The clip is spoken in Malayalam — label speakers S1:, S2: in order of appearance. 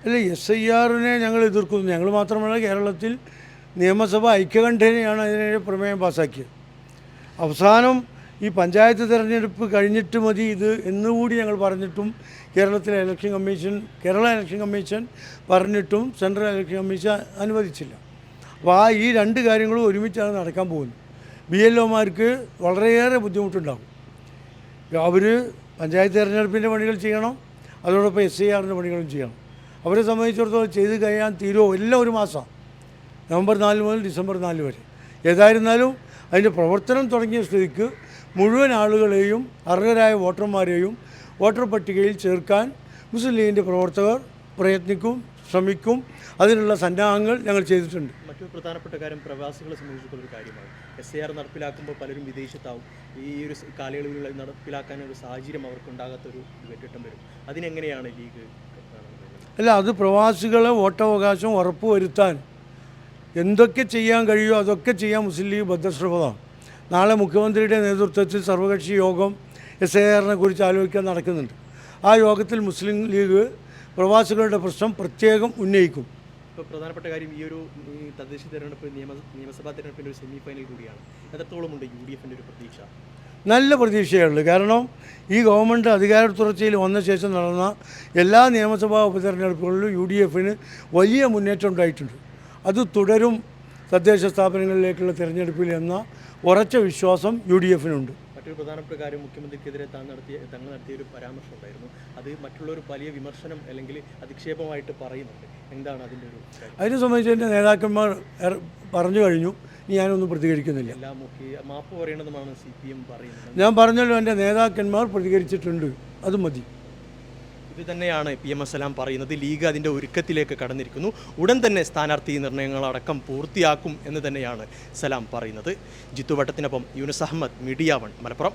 S1: അല്ല, SIR-നെ ഞങ്ങൾ എതിർക്കുന്നു. ഞങ്ങൾ മാത്രമല്ല, കേരളത്തിൽ നിയമസഭ ഐക്യകണ്ഠേനയാണ് അതിനെ പ്രമേയം പാസ്സാക്കിയത്. അവസാനം ഈ പഞ്ചായത്ത് തിരഞ്ഞെടുപ്പ് കഴിഞ്ഞിട്ട് മതി ഇത് എന്നുകൂടി ഞങ്ങൾ പറഞ്ഞിട്ടും കേരള ഇലക്ഷൻ കമ്മീഷൻ പറഞ്ഞിട്ടും സെൻട്രൽ ഇലക്ഷൻ കമ്മീഷൻ അനുവദിച്ചില്ല. അപ്പോൾ ഈ രണ്ട് കാര്യങ്ങളും ഒരുമിച്ചാണ് നടക്കാൻ പോകുന്നത്. BLOമാർക്ക് വളരെയേറെ ബുദ്ധിമുട്ടുണ്ടാകും. അവർ പഞ്ചായത്ത് തിരഞ്ഞെടുപ്പിൻ്റെ പണികൾ ചെയ്യണം, അതോടൊപ്പം SIR-ൻ്റെ പണികളും ചെയ്യണം. അവരെ സംബന്ധിച്ചിടത്തോളം ചെയ്ത് കഴിയാൻ തീരുമോ എല്ലാം ഒരു മാസം, നവംബർ 4 മുതൽ ഡിസംബർ 4 വരെ. ഏതായിരുന്നാലും അതിൻ്റെ പ്രവർത്തനം തുടങ്ങിയ സ്ഥിതിക്ക് മുഴുവൻ ആളുകളെയും അർഹരായ വോട്ടർമാരെയും വോട്ടർ പട്ടികയിൽ ചേർക്കാൻ മുസ്ലിം ലീഗിൻ്റെ പ്രവർത്തകർ പ്രയത്നിക്കും, ശ്രമിക്കും. അതിനുള്ള സന്നാഹങ്ങൾ ഞങ്ങൾ ചെയ്തിട്ടുണ്ട്.
S2: മറ്റൊരു പ്രധാനപ്പെട്ട കാര്യം പ്രവാസികളെ സംബന്ധിച്ചിട്ടുള്ളൊരു കാര്യമാണ്. SIR നടപ്പിലാക്കുമ്പോൾ പലരും വിദേശത്താവും. ഈ ഒരു കാലയളവിൽ നടപ്പിലാക്കാനൊരു സാഹചര്യം അവർക്കുണ്ടാകാത്തൊരു ഘട്ടം വരും. അതിനെങ്ങനെയാണ് ലീഗ് കാണുന്നത്?
S1: അല്ല, അത് പ്രവാസികളെ വോട്ടവകാശം ഉറപ്പുവരുത്താൻ എന്തൊക്കെ ചെയ്യാൻ കഴിയുമോ അതൊക്കെ ചെയ്യാൻ മുസ്ലിം ലീഗ് ബദ്ധശ്രമമാണ്. നാളെ മുഖ്യമന്ത്രിയുടെ നേതൃത്വത്തിൽ സർവകക്ഷി യോഗം SIR-നെ കുറിച്ച് ആലോചിക്കാൻ നടക്കുന്നുണ്ട്. ആ യോഗത്തിൽ മുസ്ലിം ലീഗ് പ്രവാസികളുടെ പ്രശ്നം പ്രത്യേകം ഉന്നയിക്കും.
S2: ഇപ്പോൾ പ്രധാനപ്പെട്ട കാര്യം ഈ തദ്ദേശ തെരഞ്ഞെടുപ്പ് നിയമസഭാ തെരഞ്ഞെടുപ്പിൻ്റെ ഒരു സെമി ഫൈനൽ കൂടിയാണ്. എത്രത്തോളമുണ്ട് UDF-ൻ്റെ ഒരു പ്രതീക്ഷ?
S1: നല്ല പ്രതീക്ഷയുള്ളൂ. കാരണം ഈ ഗവൺമെൻറ് അധികാര തുടർച്ചയിൽ വന്ന ശേഷം നടന്ന എല്ലാ നിയമസഭാ ഉപതെരഞ്ഞെടുപ്പുകളിലും UDF-ന് വലിയ മുന്നേറ്റം ഉണ്ടായിട്ടുണ്ട്. അത് തുടരും തദ്ദേശ സ്ഥാപനങ്ങളിലേക്കുള്ള തിരഞ്ഞെടുപ്പിൽ എന്ന ഉറച്ച വിശ്വാസം UDF-നുണ്ട്.
S2: മറ്റൊരു പ്രധാനപ്പെട്ട കാര്യം, മുഖ്യമന്ത്രിക്കെതിരെ തങ്ങൾ നടത്തിയ ഒരു പരാമർശം ഉണ്ടായിരുന്നു. അത് മറ്റുള്ളൊരു വലിയ വിമർശനം അല്ലെങ്കിൽ അധിക്ഷേപമായിട്ട് പറയുന്നുണ്ട്. എന്താണ് അതിൻ്റെ ഒരു കാര്യം?
S1: അതിനെ സംബന്ധിച്ച് എൻ്റെ നേതാക്കന്മാർ പറഞ്ഞു കഴിഞ്ഞു. ഞാനൊന്നും പ്രതികരിക്കുന്നില്ല.
S2: മാപ്പ് പറയണമെന്നാണ് CPM പറയുന്നത്.
S1: ഞാൻ പറഞ്ഞല്ലോ, എൻ്റെ നേതാക്കന്മാർ പ്രതികരിച്ചിട്ടുണ്ട്, അത് മതി.
S2: ഇത് തന്നെയാണ് PMS സലാം പറയുന്നത്. ലീഗ് അതിൻ്റെ ഒരുക്കത്തിലേക്ക് കടന്നിരിക്കുന്നു. ഉടൻ തന്നെ സ്ഥാനാർത്ഥി നിർണ്ണയങ്ങളടക്കം പൂർത്തിയാക്കും എന്ന് തന്നെയാണ് സലാം പറയുന്നത്. ജിത്തു വട്ടത്തിനൊപ്പം യൂനുസ് അഹമ്മദ്, മീഡിയ 1, മലപ്പുറം.